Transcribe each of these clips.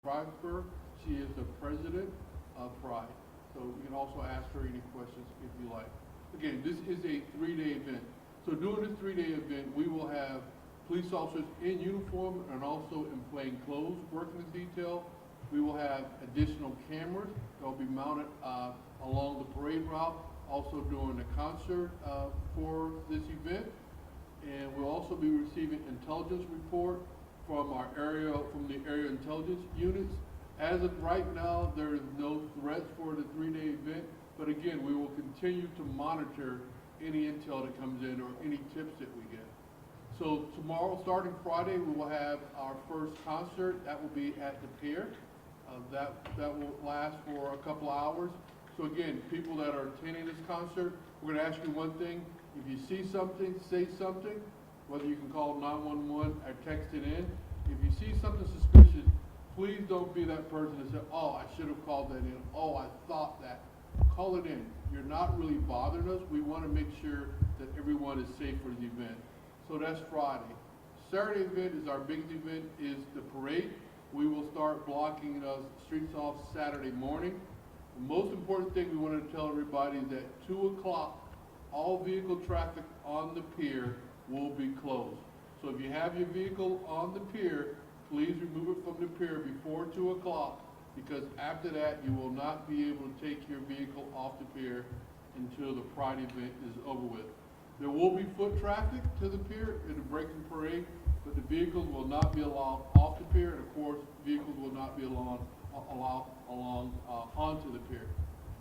Strasburg. She is the president of Pride. So you can also ask her any questions if you like. Again, this is a 3-day event. So during this 3-day event, we will have police officers in uniform and also in plain clothes working the detail. We will have additional cameras that will be mounted along the parade route, also during the concert for this event. And we'll also be receiving intelligence report from the area intelligence units. As of right now, there is no threats for the 3-day event, but again, we will continue to monitor any intel that comes in or any tips that we get. So tomorrow, starting Friday, we will have our first concert. That will be at the pier. That will last for a couple hours. So again, people that are attending this concert, we're going to ask you one thing. If you see something, say something, whether you can call 911 or text it in. If you see something suspicious, please don't be that person that said, oh, I should have called that in. Oh, I thought that. Call it in. You're not really bothering us. We want to make sure that everyone is safe for the event. So that's Friday. Saturday event is our biggest event, is the parade. We will start blocking streets off Saturday morning. The most important thing we wanted to tell everybody is that 2 o'clock, all vehicle traffic on the pier will be closed. So if you have your vehicle on the pier, please remove it from the pier before 2 o'clock, because after that you will not be able to take your vehicle off the pier until the Pride event is over with. There will be foot traffic to the pier in the breaking parade, but the vehicles will not be allowed off the pier, and of course, vehicles will not be allowed onto the pier.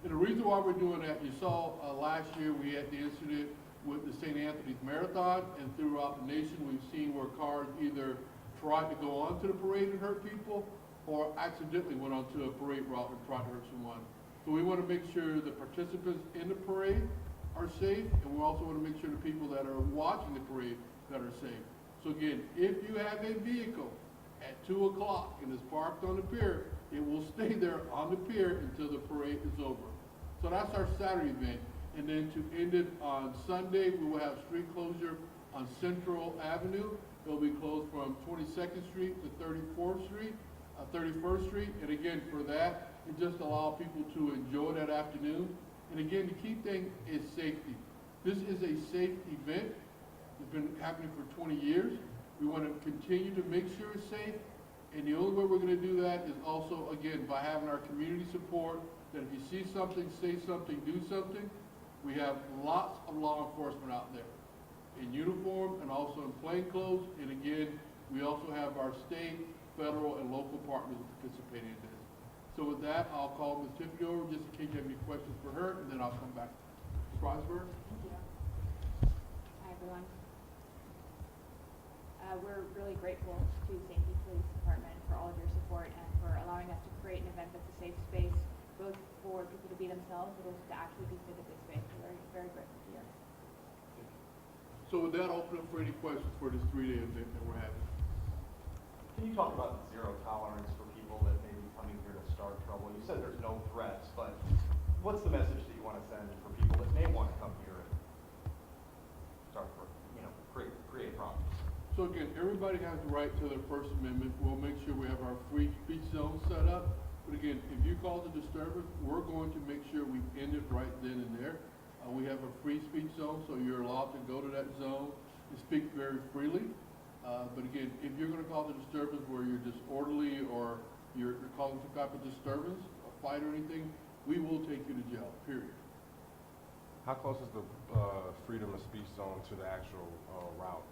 And the reason why we're doing that, you saw last year we had the incident with the St. Anthony's Marathon, and throughout the nation we've seen where cars either tried to go onto the parade and hurt people, or accidentally went onto a parade route and tried to hurt someone. So we want to make sure the participants in the parade are safe, and we also want to make sure the people that are watching the parade that are safe. So again, if you have a vehicle at 2 o'clock and is parked on the pier, it will stay there on the pier until the parade is over. So that's our Saturday event. And then to end it on Sunday, we will have street closure on Central Avenue. It will be closed from 22nd Street to 31st Street. And again, for that, it just allow people to enjoy that afternoon. And again, the key thing is safety. This is a safe event. It's been happening for 20 years. We want to continue to make sure it's safe. And the only way we're going to do that is also, again, by having our community support, that if you see something, say something, do something. We have lots of law enforcement out there in uniform and also in plain clothes. And again, we also have our state, federal, and local partners participating in this. So with that, I'll call Ms. Tiffany over just in case you have any questions for her, and then I'll come back. Strasburg? Thank you. Hi, everyone. We're really grateful to St. Pete Police Department for all of your support and for allowing us to create an event that's a safe space, both for people to be themselves, but also to actually be physically safe. We're very, very grateful to you. So with that, I'll open up for any questions for this 3-day event that we're having. Can you talk about the zero tolerance for people that may be coming here to start trouble? You said there's no threats, but what's the message that you want to send for people that may want to come here and start, create problems? So again, everybody has the right to their First Amendment. We'll make sure we have our free speech zone set up. But again, if you cause a disturbance, we're going to make sure we end it right then and there. We have a free speech zone, so you're allowed to go to that zone and speak very freely. But again, if you're going to cause a disturbance where you're disorderly or you're causing some type of disturbance, a fight or anything, we will take you to jail, period. How close is the freedom of speech zone to the actual route?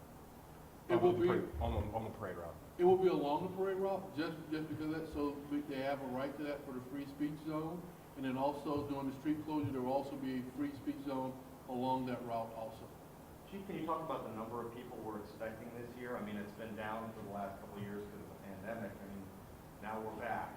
It will be on the parade route. It will be along the parade route, just because of that. So they have a right to that for the free speech zone, and then also during the street closure, there will also be a free speech zone along that route also. Chief, can you talk about the number of people we're expecting this year? I mean, it's been down for the last couple of years because of the pandemic. I mean, now we're back.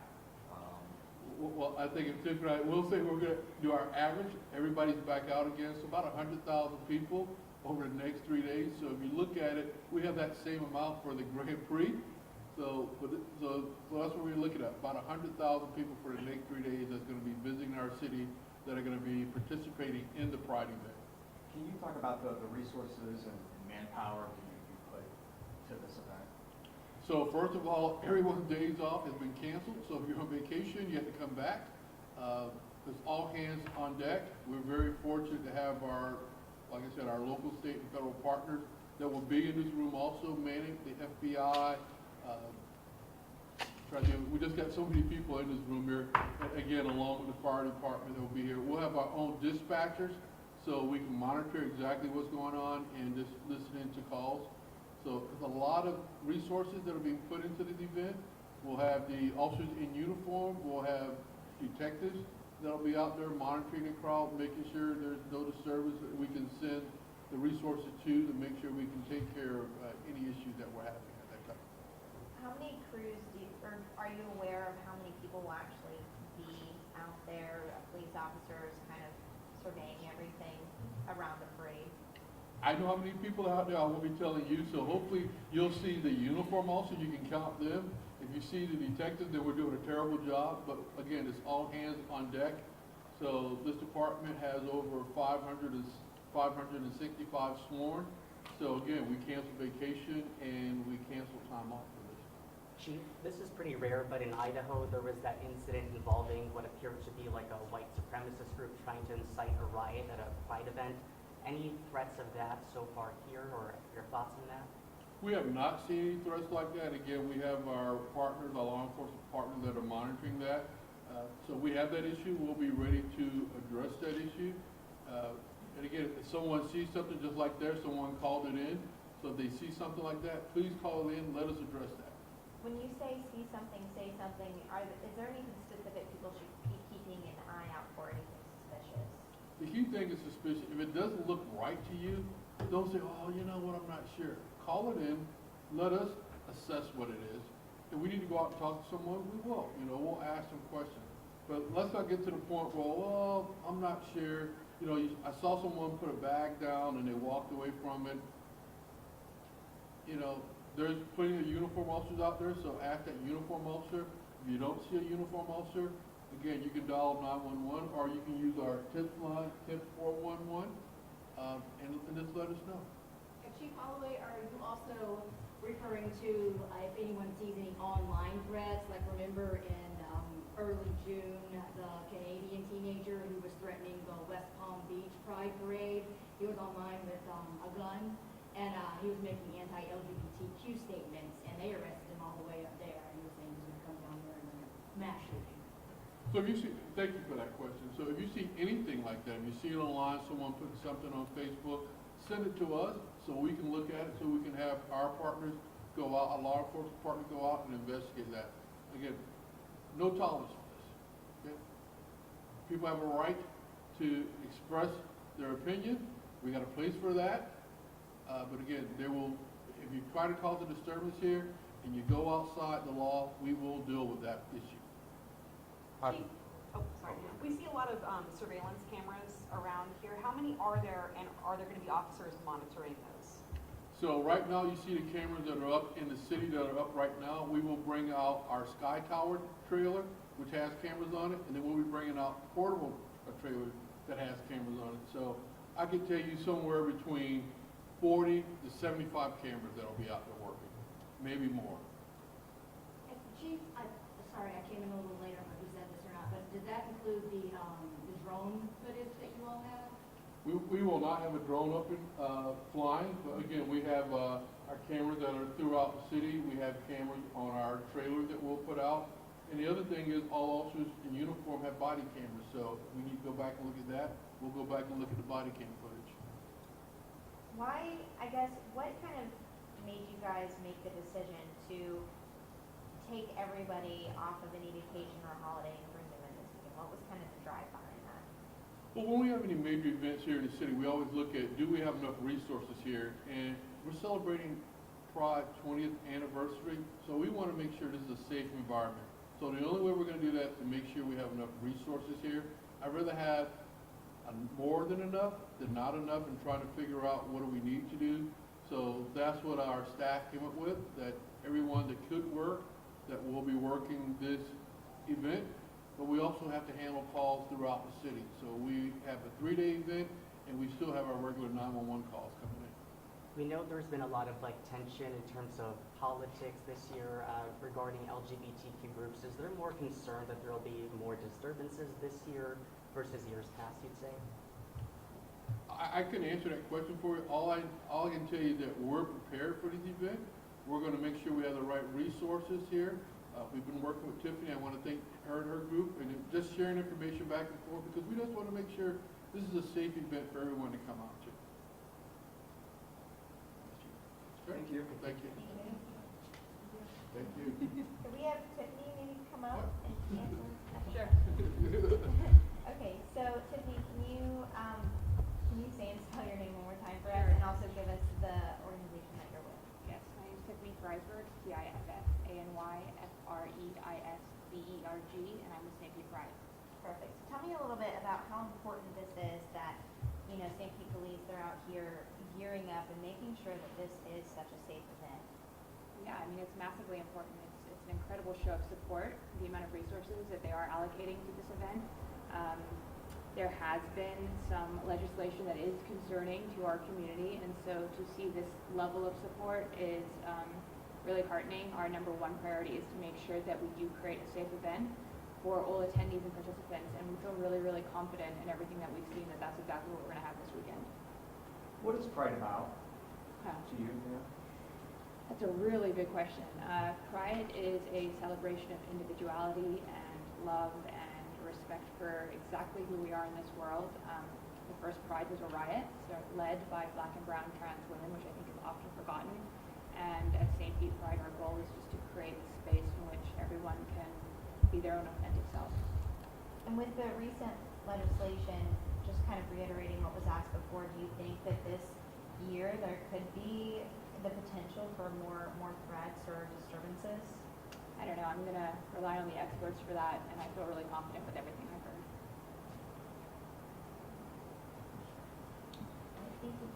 Well, I think if Tiffany, I will say we're going to do our average. Everybody's back out again, so about 100,000 people over the next 3 days. So if you look at it, we have that same amount for the Grand Prix. So that's what we're looking at, about 100,000 people for the next 3 days that's going to be visiting our city, that are going to be participating in the Pride event. Can you talk about the resources and manpower that you put to this event? So first of all, everyone's days off has been canceled, so if you're on vacation, you have to come back. It's all hands on deck. We're very fortunate to have our, like I said, our local, state, and federal partners that will be in this room also, manning the FBI. We just got so many people in this room here, again, along with the fire department that will be here. We'll have our own dispatchers, so we can monitor exactly what's going on and just listen in to calls. So there's a lot of resources that are being put into this event. We'll have the officers in uniform, we'll have detectives that'll be out there monitoring the crowd, making sure there's no disturbance, that we can send the resources to make sure we can take care of any issues that we're having at that time. How many crews or are you aware of how many people will actually be out there, police officers kind of surveying everything around the parade? I know how many people are out there, I won't be telling you, so hopefully you'll see the uniform also, you can count them. If you see the detectives, then we're doing a terrible job, but again, it's all hands on deck. So this department has over 565 sworn. So again, we cancel vacation and we cancel time off for this. Chief, this is pretty rare, but in Idaho, there was that incident involving what appeared to be like a white supremacist group trying to incite a riot at a pride event. Any threats of that so far here, or your thoughts on that? We have not seen any threats like that. Again, we have our partners, our law enforcement partners that are monitoring that. So we have that issue. We'll be ready to address that issue. And again, if someone sees something just like there, someone called it in. So if they see something like that, please call it in, let us address that. When you say see something, say something, is there anything specific people should be keeping an eye out for, anything suspicious? The key thing is suspicion. If it doesn't look right to you, don't say, oh, you know what, I'm not sure. Call it in, let us assess what it is. If we need to go out and talk to someone, we will. You know, we'll ask some questions. But let's not get to the point where, well, I'm not sure. You know, I saw someone put a bag down and they walked away from it. You know, there's plenty of uniform officers out there, so ask that uniform officer. If you don't see a uniform officer, again, you can dial 911 or you can use our tip line, tip 411, and just let us know. Chief Holloway, are you also referring to if anyone sees any online threats? Like remember in early June, the Canadian teenager who was threatening the West Palm Beach Pride Parade, he was online with a gun, and he was making anti-LGBTQ statements, and they arrested him all the way up there. He was saying he was going to come down there and mass shooting. So if you see, thank you for that question. So if you see anything like that, if you see it online, someone putting something on Facebook, send it to us so we can look at it, so we can have our partners go out, our law enforcement partner go out and investigate that. Again, no tolerance for this. Okay? People have a right to express their opinion. We got a place for that. But again, if you try to cause a disturbance here and you go outside the law, we will deal with that issue. Chief, oh, sorry. We see a lot of surveillance cameras around here. How many are there, and are there going to be officers monitoring those? So right now, you see the cameras that are up in the city that are up right now. We will bring out our Sky Tower trailer, which has cameras on it, and then we'll be bringing out portable trailer that has cameras on it. So I could tell you somewhere between 40 to 75 cameras that'll be out there working, maybe more. Chief, sorry, I came in a little later, but who said this or not, but did that include the drone footage that you all have? We will not have a drone up and flying, but again, we have our cameras that are throughout the city. We have cameras on our trailer that we'll put out. And the other thing is all officers in uniform have body cameras, so if we need to go back and look at that, we'll go back and look at the body cam footage. Why, I guess, what kind of made you guys make the decision to take everybody off of any vacation or holiday and bring them in this weekend? What was kind of the drive behind that? Well, when we have any major events here in the city, we always look at, do we have enough resources here? And we're celebrating Pride 20th anniversary, so we want to make sure this is a safe environment. So the only way we're going to do that is to make sure we have enough resources here. I'd rather have more than enough than not enough and trying to figure out what do we need to do. So that's what our staff came up with, that everyone that could work, that will be working this event, but we also have to handle calls throughout the city. So we have a 3-day event, and we still have our regular 911 calls coming in. We know there's been a lot of like tension in terms of politics this year regarding LGBTQ groups. Is there more concern that there will be more disturbances this year versus years past, you'd say? I can answer that question for you. All I can tell you is that we're prepared for this event. We're gonna make sure we have the right resources here. We've been working with Tiffany. I wanna thank her and her group, and just sharing information back and forth, because we just wanna make sure this is a safe event for everyone to come out to. Thank you. Thank you. Thank you. Could we have Tiffany maybe come up and answer? Sure. Okay, so Tiffany, can you say and spell your name one more time for us, and also give us the organization that you're with? Yes, my name is Tiffany Freisberg, TIFFANYFREISBERG, and I'm with St. Pete Pride. Perfect. So tell me a little bit about how important this is that, you know, St. Pete Police, they're out here gearing up and making sure that this is such a safe event. Yeah, I mean, it's massively important. It's an incredible show of support, the amount of resources that they are allocating to this event. There has been some legislation that is concerning to our community, and so to see this level of support is really heartening. Our number one priority is to make sure that we do create a safe event for all attendees and participants, and we feel really, really confident in everything that we've seen that that's exactly what we're going to have this weekend. What is Pride about Huh. to you? That's a really good question. Pride is a celebration of individuality and love and respect for exactly who we are in this world. The first Pride was a riot, so led by Black and brown trans women, which I think is often forgotten. And at St. Pete Pride, our goal is just to create a space in which everyone can be their own authentic self. And with the recent legislation, just kind of reiterating what was asked before, do you think that this year there could be the potential for more threats or disturbances? I don't know, I'm going to rely on the experts for that, and I feel really confident with everything I've heard. Thank you.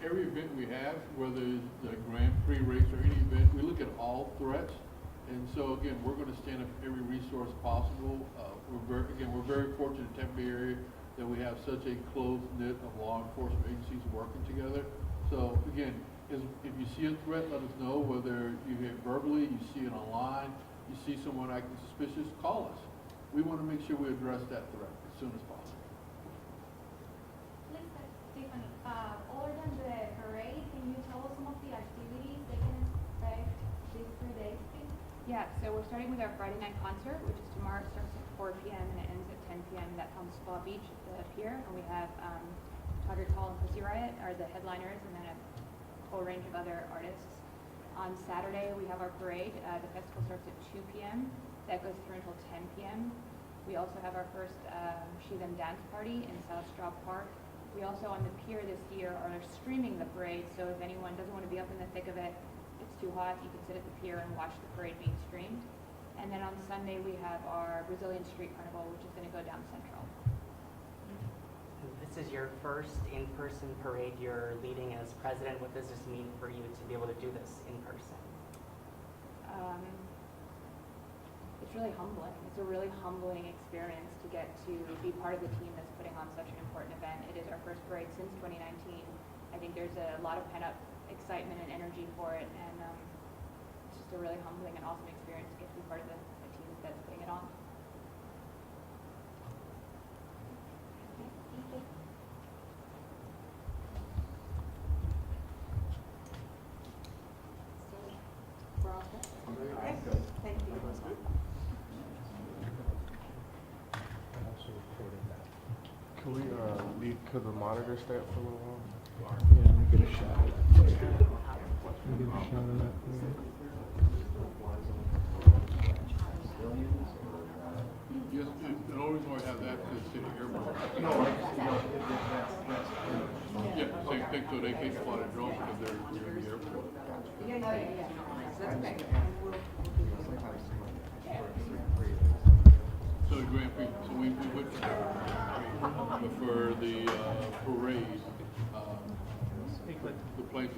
Every event we have, whether it's the Grand Prix race or any event, we look at all threats. And so again, we're going to stand up every resource possible. We're very fortunate in the Tampa Bay area that we have such a close knit of law enforcement agencies working together. So again, if you see a threat, let us know. Whether you hear it verbally, you see it online, you see someone acting suspicious, call us. We want to make sure we address that threat as soon as possible. Lisa, Tiffany, other than the parade, can you tell us some of the activities they can expect these 3 days, please? Yeah, so we're starting with our Friday night concert, which is tomorrow. It starts at 4 p.m. and it ends at 10 p.m. That's on Spa Beach at the pier. And we have Todrick Hall and Pussy Riot are the headliners, and then a whole range of other artists. On Saturday, we have our parade. The festival starts at 2 p.m. That goes through until 10 p.m. We also have our first She Them Dance Party in South Straw Park. We also, on the pier this year, are streaming the parade, so if anyone doesn't want to be up in the thick of it, it's too hot, you can sit at the pier and watch the parade being streamed. And then on Sunday, we have our Brazilian Street Carnival, which is going to go down Central. This is your first in-person parade you're leading as president. What does this mean for you to be able to do this in person? It's really humbling. It's a really humbling experience to get to be part of the team that's putting on such an important event. It is our first parade since 2019. I think there's a lot of pent-up excitement and energy for it, and it's just a really humbling and awesome experience to get to be part of the team that's putting it on. Thank you. We're all set. Thank you. Can we could the monitor stay up for a little while? Yeah, let me get a shot of that. Let me get a shot of that. Yes, the only reason why I have that is city airport. Yeah, same thing, so they can fly the drone because they're in the airport. So the Grand Prix, so we went to but for the parade, the planes